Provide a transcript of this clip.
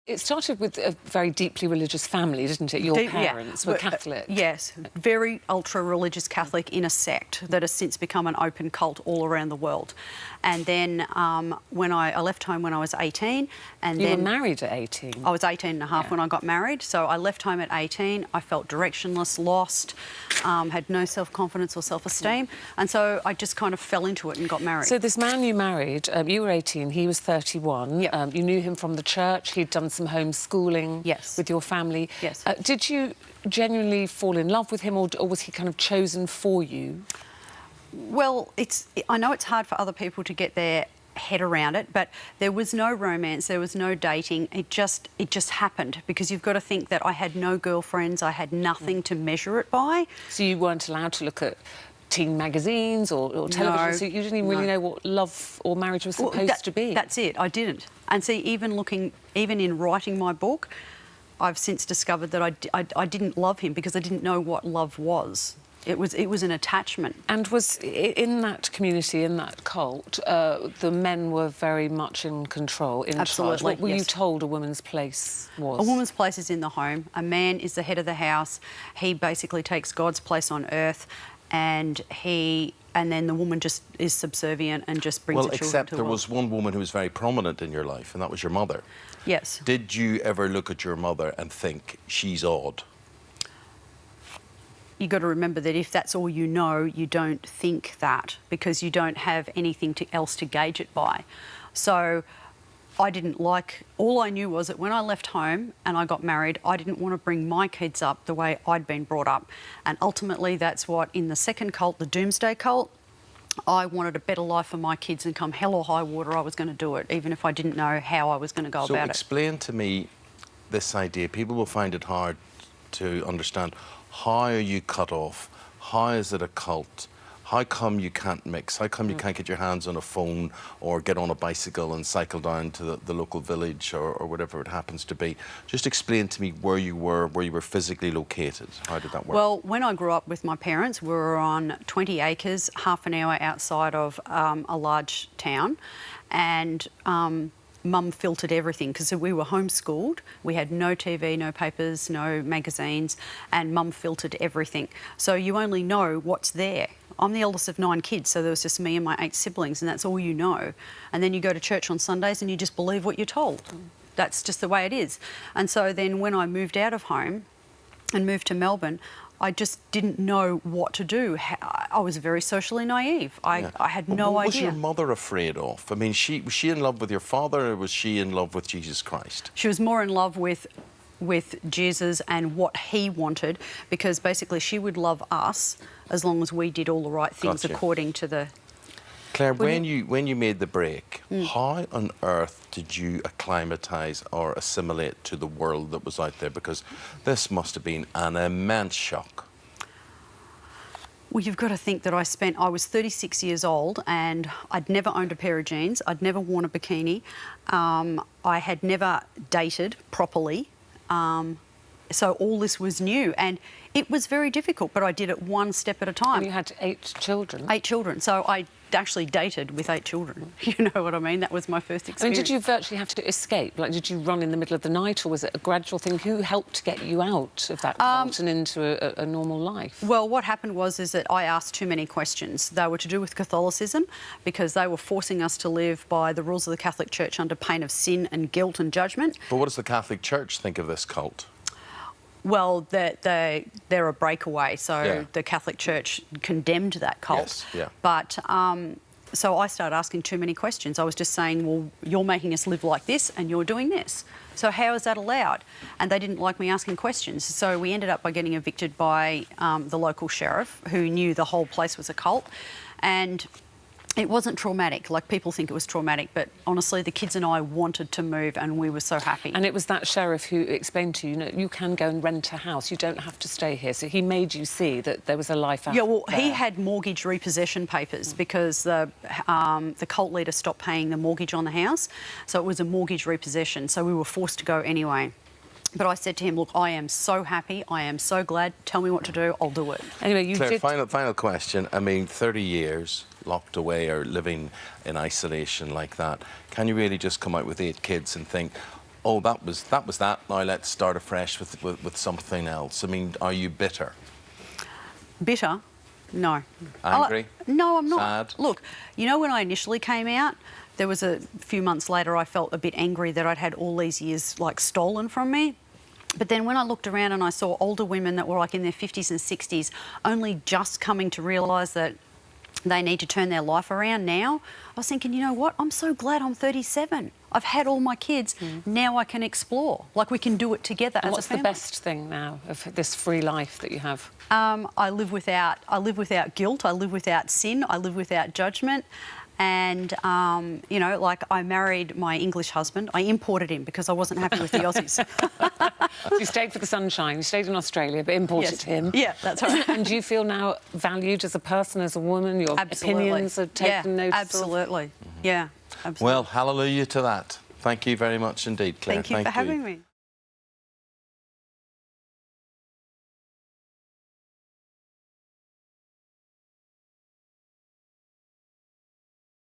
It started with a very deeply religious family, didn't it? Your parents were Catholic. Yes, very ultra-religious Catholic in a sect that has since become an open cult all around the world. And then when I left home when I was 18. And you then were married at 18? I was 18 and a half when I got married. So I left home at 18. I felt directionless, lost, had no self-confidence or self-esteem. And so I just kind of fell into it and got married. So this man you married, you were 18, he was 31. Yep. You knew him from the church. He'd done some homeschooling with your family. Yes. Did you genuinely fall in love with him, or was he kind of chosen for you? Well, I know it's hard for other people to get their head around it, but there was no romance, there was no dating. It just happened, because you've got to think that I had no girlfriends, I had nothing to measure it by. So you weren't allowed to look at teen magazines or television, no, so you didn't even really know what love or marriage was supposed to be. That's it, I didn't. And see, even in writing my book, I've since discovered that I didn't love him because I didn't know what love was. It was an attachment. And was in that community, in that cult, the men were very much in control, in Absolutely, charge. What were yes. you told a woman's place was? A woman's place is in the home. A man is the head of the house. He basically takes God's place on earth, and then the woman just is subservient and just brings the children to the world. Well, except there was one woman who was very prominent in your life, and that was your mother. Yes. Did you ever look at your mother and think, she's odd? You've got to remember that if that's all you know, you don't think that, because you don't have anything else to gauge it by. So all I knew was that when I left home and I got married, I didn't want to bring my kids up the way I'd been brought up. And ultimately, that's what, in the second cult, the doomsday cult, I wanted a better life for my kids, and come hell or high water, I was going to do it, even if I didn't know how I was going to go about it. So explain to me this idea. People will find it hard to understand. How are you cut off? How is it a cult? How come you can't mix? How come you can't get your hands on a phone or get on a bicycle and cycle down to the local village or whatever it happens to be? Just explain to me where you were physically located. How did that work? Well, when I grew up with my parents, we were on 20 acres, half an hour outside of a large town, and Mum filtered everything, because we were homeschooled. We had no TV, no papers, no magazines, and Mum filtered everything. So you only know what's there. I'm the eldest of 9 kids, so there was just me and my 8 siblings, and that's all you know. And then you go to church on Sundays and you just believe what you're told. That's just the way it is. And so then when I moved out of home and moved to Melbourne, I just didn't know what to do. I was very socially naive. I had no idea. What was your mother afraid of? I mean, was she in love with your father, or was she in love with Jesus Christ? She was more in love with Jesus and what he wanted, because basically she would love us as long as we did all the right things according to the... Claire, when you made the break, how on earth did you acclimatise or assimilate to the world that was out there? Because this must have been an immense shock. Well, you've got to think that I was 36 years old and I'd never owned a pair of jeans. I'd never worn a bikini. I had never dated properly. So all this was new, and it was very difficult, but I did it one step at a time. And you had 8 children? 8 children. So I actually dated with 8 children. You know what I mean? That was my first experience. I mean, did you virtually have to escape? Like, did you run in the middle of the night, or was it a gradual thing? Who helped get you out of that cult and into a normal life? Well, what happened was that I asked too many questions. They were to do with Catholicism, because they were forcing us to live by the rules of the Catholic Church under pain of sin and guilt and judgment. But what does the Catholic Church think of this cult? Well, they're a breakaway, so the Catholic Church condemned that cult. Yes, But so I started asking too many questions. I was just saying, well, you're making us live like this and you're doing this. So how is that allowed? And they didn't like me asking questions. So we ended up by getting evicted by the local sheriff, who knew the whole place was a cult. And it wasn't traumatic, like people think it was traumatic, but honestly, the kids and I wanted to move, and we were so happy. And it was that sheriff who explained to you, you can go and rent a house, you don't have to stay here. So he made you see that there was a life out there. Yeah, well, he had mortgage repossession papers because the cult leader stopped paying the mortgage on the house, so it was a mortgage repossession, so we were forced to go anyway. But I said to him, look, I am so happy, I am so glad, tell me what to do, I'll do it. Anyway, you Claire, did... final question. I mean, 30 years locked away or living in isolation like that, can you really just come out with 8 kids and think, oh, that was that. Now let's start afresh with something else? I mean, are you bitter? Bitter? No. Angry? No, I'm not. Sad? Look, you know when I initially came out, there was a few months later I felt a bit angry that I'd had all these years, like, stolen from me. But then when I looked around and I saw older women that were, like, in their 50s and 60s only just coming to realise that they need to turn their life around now, I was thinking, you know what, I'm so glad I'm 37. I've had all my kids. Now I can explore. Like, we can do it together as a family. What's the best thing now of this free life that you have? I live without guilt. I live without sin. I live without judgment. And, you know, like, I married my English husband. I imported him because I wasn't happy with the Aussies. So you stayed for the sunshine. You stayed in Australia, but imported him. Yeah, that's right. And do you feel now valued as a person, as a woman? Your opinions are taken notice of? Absolutely. Yeah, absolutely. Well, hallelujah to that. Thank you very much indeed, Claire. Thank you for having me.